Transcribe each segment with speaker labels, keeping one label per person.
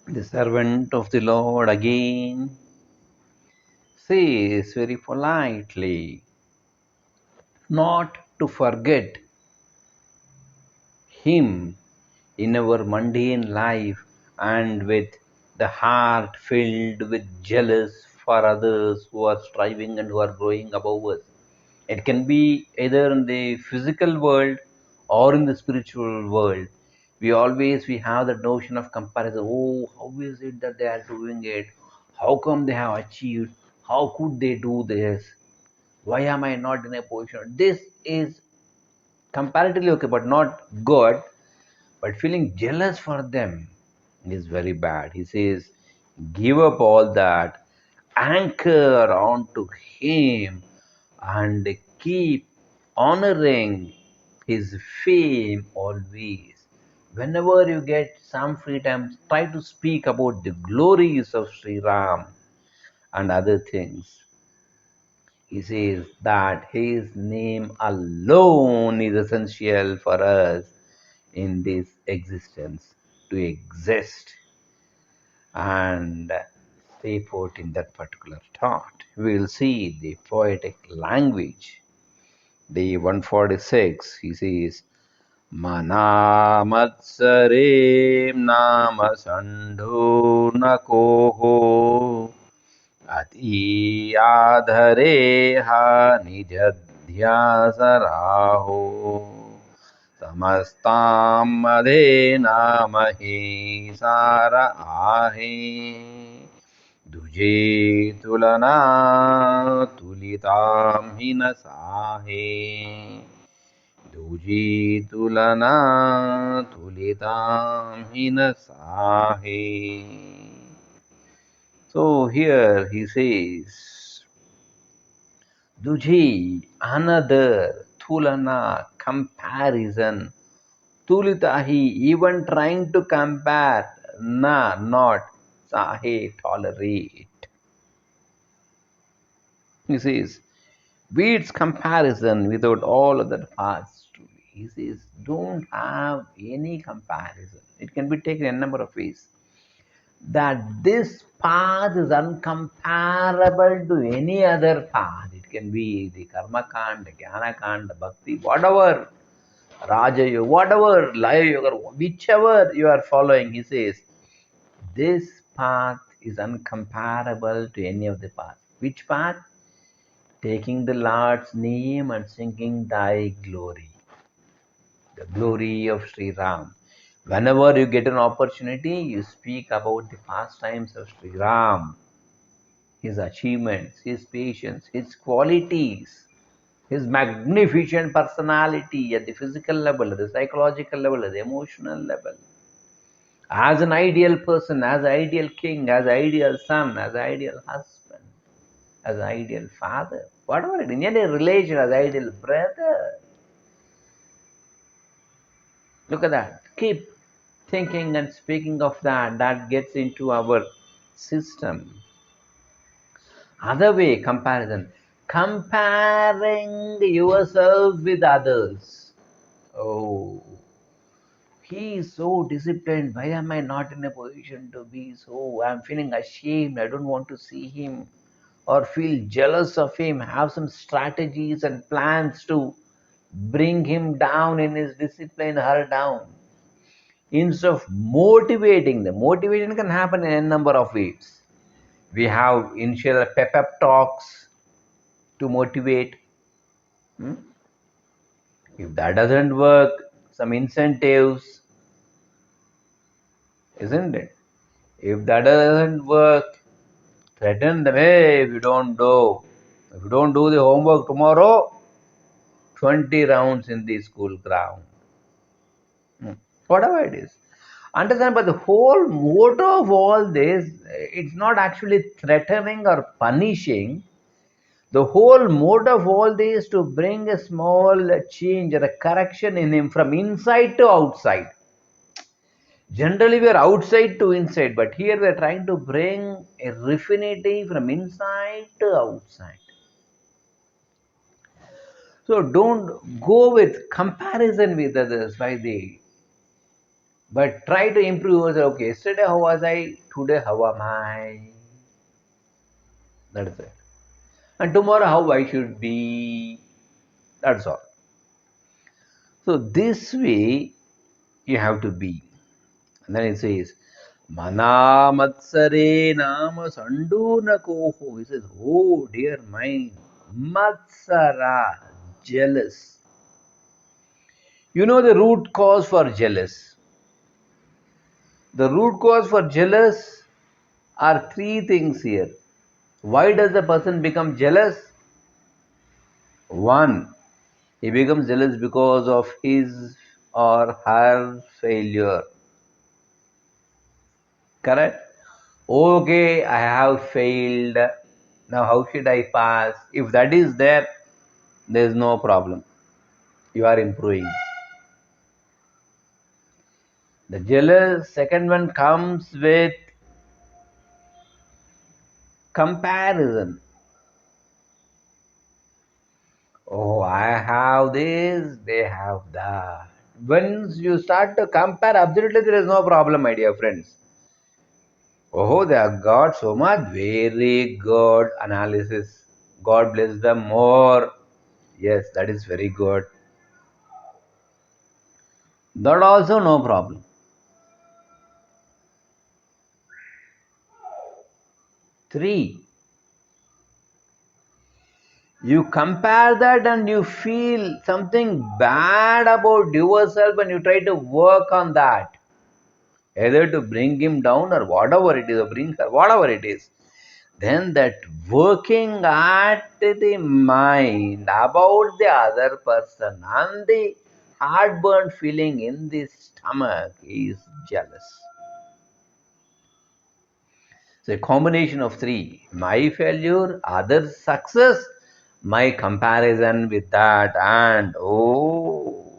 Speaker 1: The servant of the Lord again says very politely not to forget Him in our mundane life, and with the heart filled with jealous for others who are striving and who are growing above us. It can be either in the physical world or in the spiritual world. We have the notion of comparison. Oh, how is it that they are doing it? How come they have achieved? How could they do this? Why am I not in a position? This is comparatively okay, but not good. But feeling jealous for them is very bad. He says, give up all that, anchor onto Him, and keep honoring His fame always. Whenever you get some free time, try to speak about the glories of Sri Ram and other things. He says that His name alone is essential for us in this existence to exist and stay put in that particular thought. We will see the poetic language. The 146, he says, Manamatsare nama sandho nakoho ati adhare ha nijadhyasaraho समस्तां मदेनामहे सार आहे दुजे तुलना तुलितां हि न साहे दुजी तुलना तुलितां हि न साहे. So here he says, Duji, another, tulana, comparison, tulitahi, even trying to compare, na, not, sahe, tolerate. He says, beats comparison without all other paths to be. He says, don't have any comparison. It can be taken in a number of ways. That this path is uncomparable to any other path. It can be the karma kand, the jnana kand, the bhakti, whatever, raja yoga, whatever, laya yoga, whichever you are following, he says, this path is uncomparable to any of the paths. Which path? Taking the Lord's name and singing thy glory, the glory of Sri Ram. Whenever you get an opportunity, you speak about the pastimes of Sri Ram, his achievements, his patience, his qualities, his magnificent personality at the physical level, at the psychological level, at the emotional level. As an ideal person, as an ideal king, as an ideal son, as an ideal husband, as an ideal father, whatever it is, in any relation, as an ideal brother. Look at that. Keep thinking and speaking of that. That gets into our system. Other way, comparison. Comparing yourself with others. Oh, he is so disciplined. Why am I not in a position to be so? I'm feeling ashamed. I don't want to see him or feel jealous of him. Have some strategies and plans to bring him down in his discipline, her down. Instead of motivating them, motivation can happen in a number of ways. We have initial pep talks to motivate. If that doesn't work, some incentives, isn't it? If that doesn't work, threaten them. Hey, if you don't do the homework tomorrow, 20 rounds in the school ground. Whatever it is. Understand, but the whole motto of all this, it's not actually threatening or punishing. The whole motto of all this is to bring a small change or a correction in him from inside to outside. Generally, we are outside to inside, but here we are trying to bring a refinity from inside to outside. So don't go with comparison with others. Why they But try to improve yourself. Okay, yesterday how was I? Today how am I? That is it. And tomorrow how I should be. That's all. So this way you have to be. And then it says, Mana Matsare Nama Sanduna Koho. He says, oh dear mind, Matsara, jealous. You know the root cause for jealous. The root cause for jealous are three things here. Why does the person become jealous? One, he becomes jealous because of his or her failure. Correct? Okay, I have failed. Now, how should I pass? If that is there, there is no problem. You are improving. The jealous second one comes with comparison. Oh, I have this, they have that. Once you start to compare, absolutely there is no problem, my dear friends. Oh, they have got so much. Very good analysis. God bless them more. Yes, that is very good. That also no problem. Three, you compare that and you feel something bad about yourself and you try to work on that. Either to bring him down or whatever it is, or bring her, whatever it is. Then that working at the mind about the other person and the heartburn feeling in the stomach is jealous. So a combination of three: my failure, others' success, my comparison with that, and oh,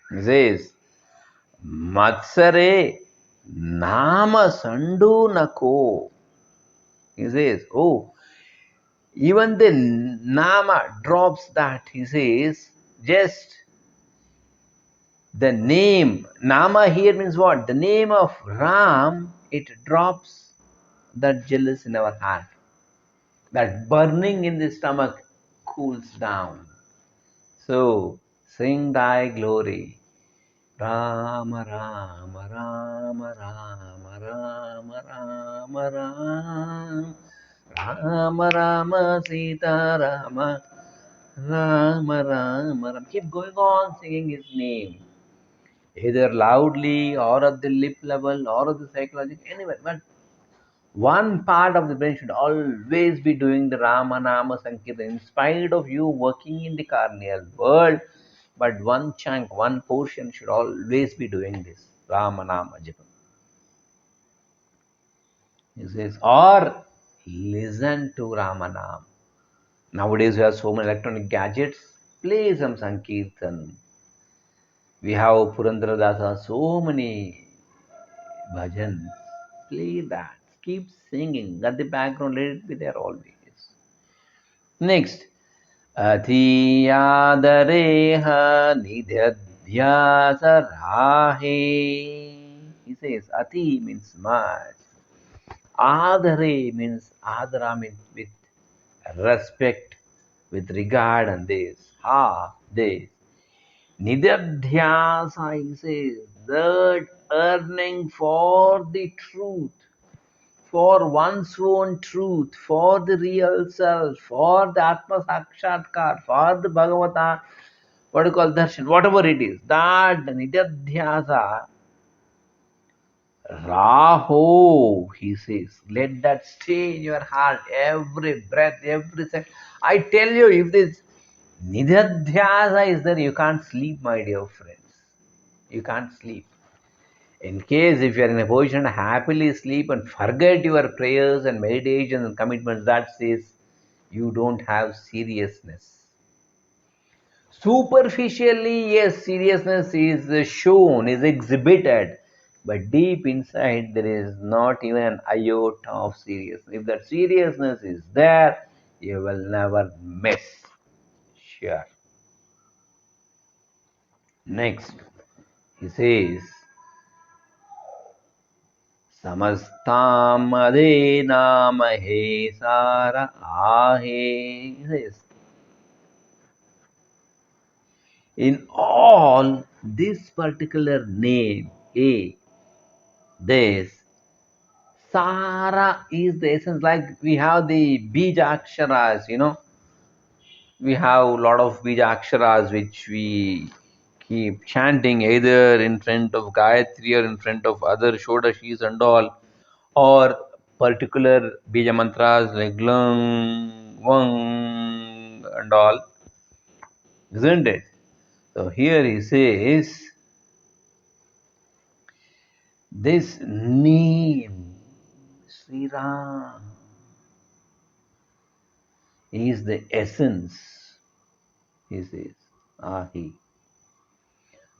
Speaker 1: this Matsare Nama Sandu Nako. He says, oh, even the Nama drops that. He says, just the name. Nama here means what? The name of Ram, it drops that jealous in our heart. That burning in the stomach cools down. So, sing thy glory. Rama, Rama, Rama, Rama, Rama, Rama, Rama. Rama Rama Sita Rama Rama Rama Rama. Keep going on singing his name, either loudly or at the lip level or at the psychological, anywhere. But one part of the brain should always be doing the Rama Nama Sankirtan in spite of you working in the carnal world. But one chunk, one portion should always be doing this Rama Nama Japa. He says, or listen to Rama Nama. Nowadays, we have so many electronic gadgets. Play some Sankirtan. We have Purandara Dasa, so many bhajans. Play that. Keep singing. At the background, let it be there always. Next. Atiyadareha nidhyadhyasa rahe. He says, Ati means much. Adare means Adara means with respect, with regard, and this. This. Nidadhyasa, he says, that earning for the truth, for one's own truth, for the real self, for the Atma Sakshatkar, for the Bhagavata, what you call darshan, whatever it is, that Nidadhyasa, Raho, he says, let that stay in your heart, every breath, every second. I tell you, if this Nidadhyasa is there, you can't sleep, my dear friends. You can't sleep. In case if you are in a position to happily sleep and forget your prayers and meditations and commitments, that says you don't have seriousness. Superficially, yes, seriousness is shown, is exhibited, but deep inside there is not even an iota of seriousness. If that seriousness is there, you will never miss. Sure. Next. He says, Samastamade namahe sara ahe. He says, in all this particular name, A, this, Sara is the essence. Like we have the Bija Aksharas, we have a lot of Bija Aksharas which we keep chanting either in front of Gayatri or in front of other Shodashis and all, or particular Bija mantras like Lung, Wang, and all, isn't it? So here he says, this name, Sri Ram, is the essence, he says, Ahi.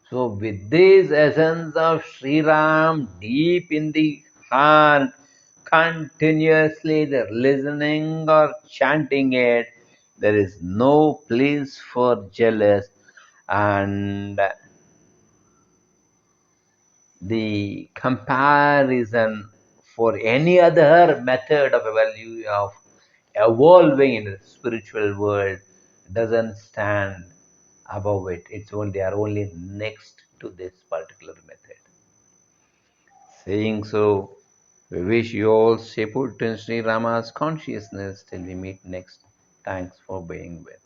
Speaker 1: So with this essence of Sri Ram deep in the heart, continuously they're listening or chanting it, there is no place for jealous, and the comparison for any other method of evolving in the spiritual world doesn't stand above it. It's only they are only next to this particular method. Saying so, we wish you all stay put in Sri Rama's consciousness till we meet next. Thanks for being with.